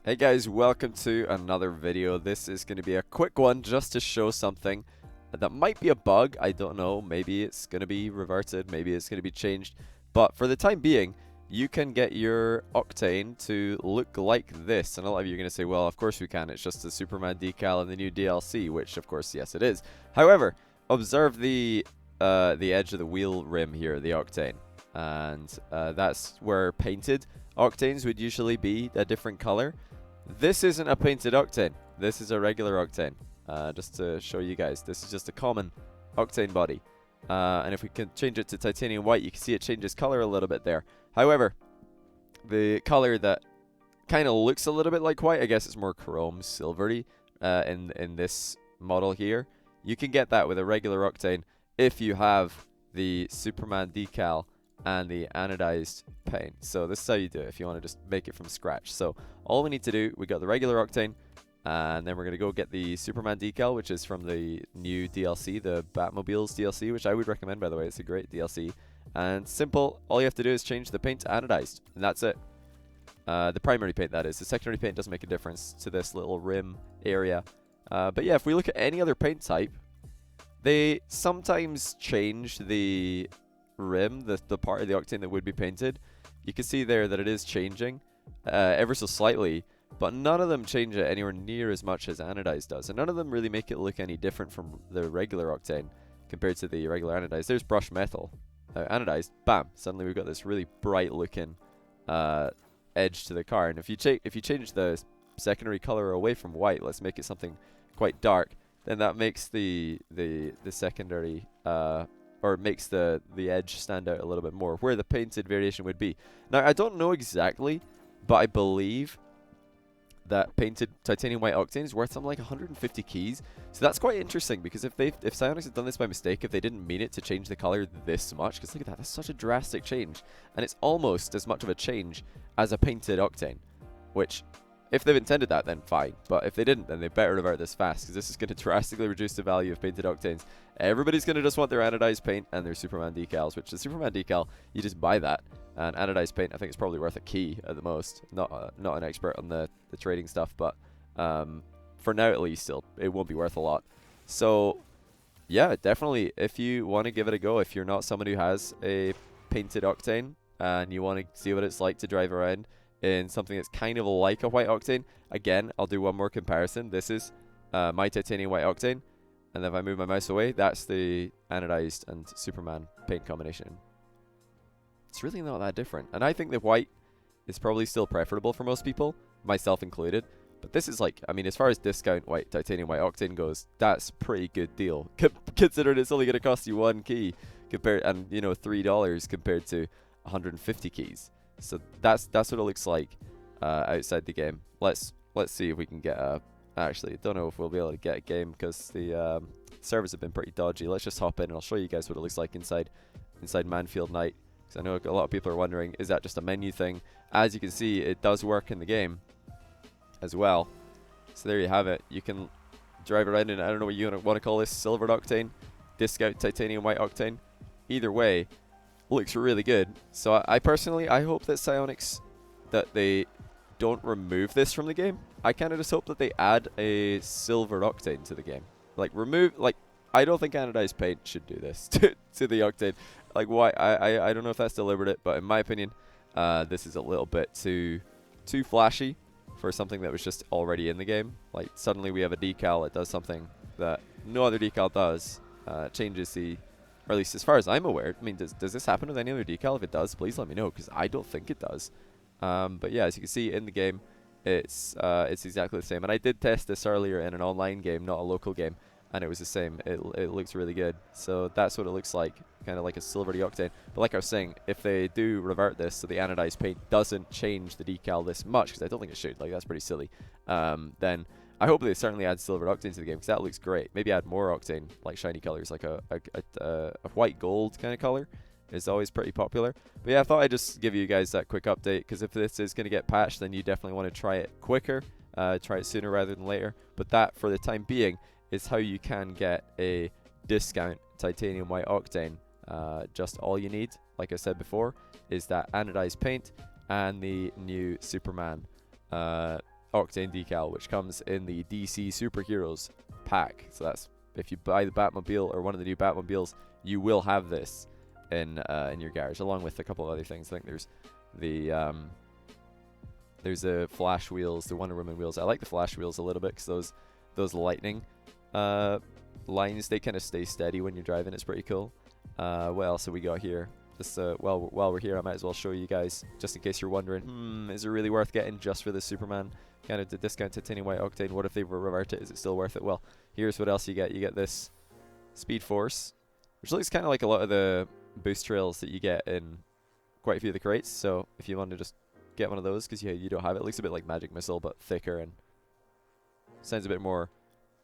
Hey guys, welcome to another video. This is going to be a quick one just to show something that might be a bug. I don't know. Maybe it's going to be reverted. Maybe it's going to be changed. But for the time being, you can get your Octane to look like this. And a lot of you are going to say, well, of course we can. It's just the Superman decal in the new DLC, which of course, yes, it is. However, observe the edge of the wheel rim here, the Octane. And that's where painted Octanes would usually be a different color. This isn't a painted Octane. This is a regular Octane. Just to show you guys, this is just a common Octane body. And if we can change it to titanium white, you can see it changes color a little bit there. However, the color that kind of looks a little bit like white, I guess it's more chrome silvery in this model here. You can get that with a regular Octane if you have the Superman decal and the anodized paint. So this is how you do it if you want to just make it from scratch. So all we need to do, we got the regular Octane, and then we're going to go get the Superman decal, which is from the new DLC, the Batmobiles DLC, which I would recommend, by the way. It's a great DLC. And simple, all you have to do is change the paint to anodized, and that's it. The primary paint, that is. The secondary paint doesn't make a difference to this little rim area. But yeah, if we look at any other paint type, they sometimes change the rim, the part of the Octane that would be painted. You can see there that it is changing ever so slightly, but none of them change it anywhere near as much as anodized does, and none of them really make it look any different from the regular Octane compared to the regular anodized. There's brushed metal, anodized, bam, suddenly we've got this really bright looking edge to the car. And if you change the secondary color away from white, let's make it something quite dark, then that makes the secondary or makes the edge stand out a little bit more, where the painted variation would be. Now, I don't know exactly, but I believe that painted titanium white Octane is worth something like 150 keys. So that's quite interesting, because if Psyonix had done this by mistake, if they didn't mean it to change the color this much, because look at that, that's such a drastic change, and it's almost as much of a change as a painted Octane, which, if they've intended that, then fine. But if they didn't, then they better revert this fast, because this is going to drastically reduce the value of painted Octanes. Everybody's going to just want their anodized paint and their Superman decals, which the Superman decal, you just buy that. And anodized paint, I think it's probably worth a key at the most. Not an expert on the trading stuff, but for now at least, it won't be worth a lot. So yeah, definitely, if you want to give it a go, if you're not someone who has a painted Octane and you want to see what it's like to drive around in something that's kind of like a white Octane, again, I'll do one more comparison. This is my titanium white Octane, and then if I move my mouse away, that's the anodized and Superman paint combination. It's really not that different, and I think the white is probably still preferable for most people, myself included. But this is like, I mean, as far as discount white titanium white Octane goes, that's a pretty good deal, considering it's only going to cost you 1 key compared, and you know, $3 compared to 150 keys. So that's what it looks like outside the game. Let's see if we can get a. Actually, don't know if we'll be able to get a game, because the servers have been pretty dodgy. Let's just hop in and I'll show you guys what it looks like inside Manfield Night. Because I know a lot of people are wondering, is that just a menu thing? As you can see, it does work in the game as well. So there you have it. You can drive around in, I don't know what you want to call this, silver Octane, discount titanium white Octane. Either way, looks really good. So I personally, I hope that Psyonix, that they don't remove this from the game. I kind of just hope that they add a silver Octane to the game. Like, I don't think anodized paint should do this to the Octane. Like, why? I don't know if that's deliberate, but in my opinion, this is a little bit too flashy for something that was just already in the game. Like, suddenly we have a decal that does something that no other decal does. Changes the, or at least as far as I'm aware. I mean, does this happen with any other decal? If it does, please let me know, because I don't think it does. But yeah, as you can see in the game, it's exactly the same. And I did test this earlier in an online game, not a local game, and it was the same. It looks really good. So that's what it looks like, kind of like a silvery Octane. But like I was saying, if they do revert this so the anodized paint doesn't change the decal this much, because I don't think it should, like, that's pretty silly, then I hope they certainly add silver Octane to the game, because that looks great. Maybe add more Octane, like shiny colors, like a white gold kind of color is always pretty popular. But yeah, I thought I'd just give you guys that quick update, because if this is going to get patched, then you definitely want to try it quicker, try it sooner rather than later. But that, for the time being, is how you can get a discount titanium white Octane. Just all you need, like I said before, is that anodized paint and the new Superman Octane decal, which comes in the DC Superheroes pack. So that's if you buy the Batmobile or one of the new Batmobiles, you will have this in your garage, along with a couple of other things. I think there's the Flash wheels, the Wonder Woman wheels. I like the Flash wheels a little bit because those lightning lines, they kind of stay steady when you're driving. It's pretty cool. What else have we got here? Just while we're here, I might as well show you guys, just in case you're wondering, is it really worth getting just for the Superman kind of the discount titanium white Octane? What if they revert it? Is it still worth it? Well, here's what else you get. You get this Speed Force, which looks kind of like a lot of the boost trails that you get in quite a few of the crates. So if you want to just get one of those, because you don't have it, it looks a bit like Magic Missile but thicker and sounds a bit more,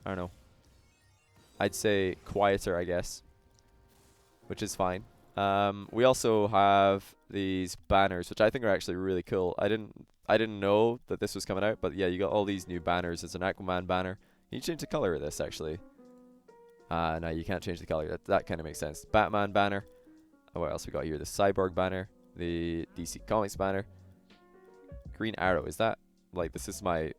I don't know, I'd say quieter, I guess, which is fine. We also have these banners, which I think are actually really cool. I didn't know that this was coming out, but yeah, you got all these new banners. It's an Aquaman banner. Can you change the color of this, actually? No, you can't change the color. That kind of makes sense. Batman banner. What else we got here? The Cyborg banner. The DC Comics banner. Green Arrow. Is that, like, this is my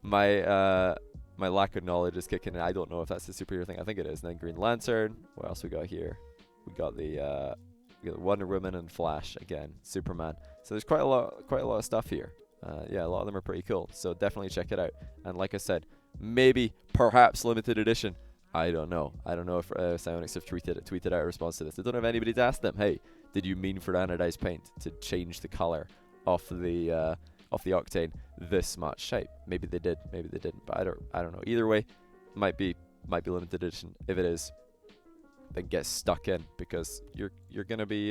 my lack of knowledge is kicking in. I don't know if that's the superhero thing. I think it is. And then Green Lantern. What else we got here? We got the Wonder Woman and Flash again. Superman. So there's quite a lot of stuff here. Yeah, a lot of them are pretty cool. So definitely check it out. And like I said, maybe, perhaps limited edition. I don't know. I don't know if Psionics have tweeted out a response to this. I don't know if anybody's asked them, hey, did you mean for anodized paint to change the color of the Octane this much? Hey, maybe they did, maybe they didn't, but I don't know. Either way, might be limited edition. If it is, then get stuck in, because you're gonna be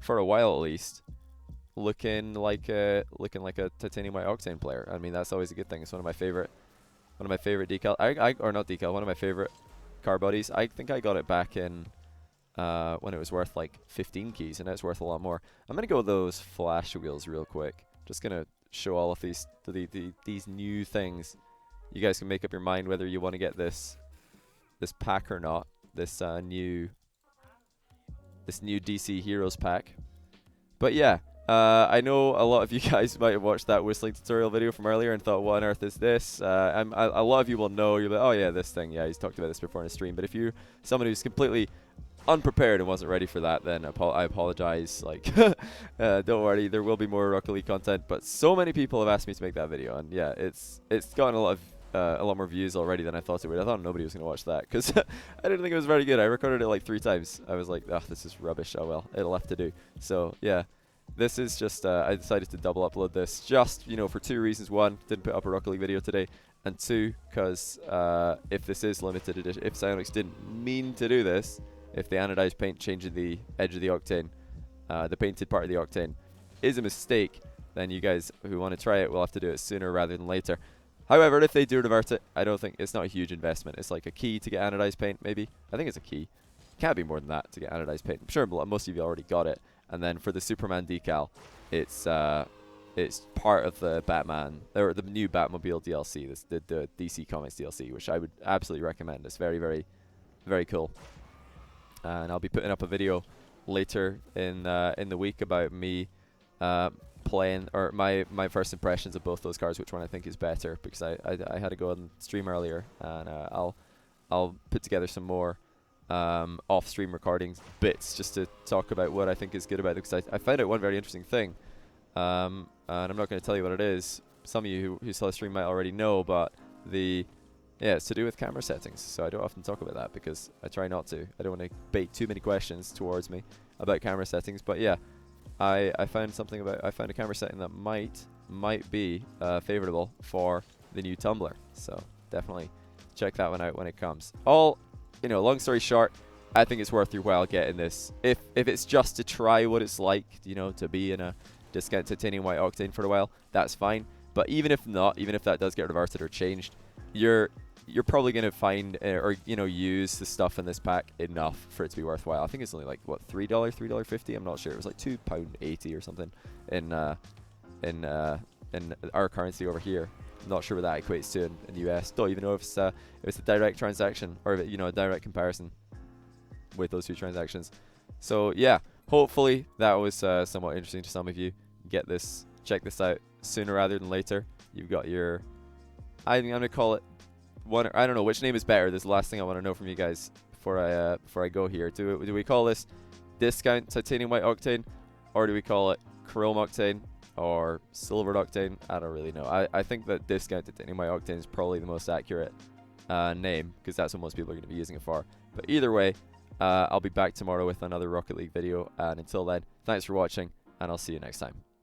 for a while at least looking like a titanium white Octane player. I mean, that's always a good thing. It's one of my favorite decal. Or not decal. One of my favorite car bodies. I think I got it back in when it was worth like 15 keys, and now it's worth a lot more. I'm gonna go with those Flash wheels real quick. Just gonna show all of these new things. You guys can make up your mind whether you want to get this pack or not. This new DC Heroes pack. But yeah, I know a lot of you guys might have watched that whistling tutorial video from earlier and thought, what on earth is this? A lot of you will know. You'll be like, oh yeah, this thing. Yeah, he's talked about this before in a stream. But if you're someone who's completely unprepared and wasn't ready for that, then I apologize. Like, don't worry, there will be more Rocket League content. But so many people have asked me to make that video, and yeah, it's gotten a lot more views already than I thought it would. I thought nobody was going to watch that because I didn't think it was very good. I recorded it like 3 times. I was like, oh, this is rubbish. Oh well, it'll have to do. So yeah, this is just I decided to double upload this just, you know, for 2 reasons. 1, didn't put up a Rocket League video today, and 2, because if this is limited edition, if Psionics didn't mean to do this, if the anodized paint changing the edge of the Octane, the painted part of the Octane, is a mistake, then you guys who want to try it will have to do it sooner rather than later. However, if they do revert it, I don't think it's not a huge investment. It's like a key to get anodized paint, maybe. I think it's a key. Can't be more than that to get anodized paint. I'm sure most of you already got it. And then for the Superman decal, it's part of the Batman, or the new Batmobile DLC, the DC Comics DLC, which I would absolutely recommend. It's very, very, very cool. And I'll be putting up a video later in the week about me playing, or my first impressions of both those cars, which one I think is better, because I had to go on stream earlier, and I'll put together some more off-stream recordings bits just to talk about what I think is good about it, because I found out one very interesting thing, and I'm not going to tell you what it is. Some of you who saw the stream might already know, but it's to do with camera settings. So I don't often talk about that because I try not to. I don't want to bait too many questions towards me about camera settings. But yeah, I found a camera setting that might be favorable for the new Tumbler. So definitely check that one out when it comes. Long story short, I think it's worth your while getting this. If it's just to try what it's like, to be in a discount titanium white Octane for a while, that's fine. But even if not, even if that does get reverted or changed, you're probably going to find or use the stuff in this pack enough for it to be worthwhile. I think it's only like, what, $3, $3.50? I'm not sure. It was like £2.80 or something in our currency over here. I'm not sure what that equates to in US. Don't even know if it's a direct transaction, or if it, a direct comparison with those 2 transactions. So yeah, hopefully that was somewhat interesting to some of you. Get this, check this out. sooner rather than later. You've got your, I'm gonna call it one. I don't know which name is better. This is the last thing I want to know from you guys before I go here. Do we call this discount titanium white octane, or do we call it chrome octane or silvered octane? I don't really know. I think that discount titanium white octane is probably the most accurate name, because that's what most people are going to be using it for. But either way, I'll be back tomorrow with another Rocket League video, and until then, thanks for watching, and I'll see you next time.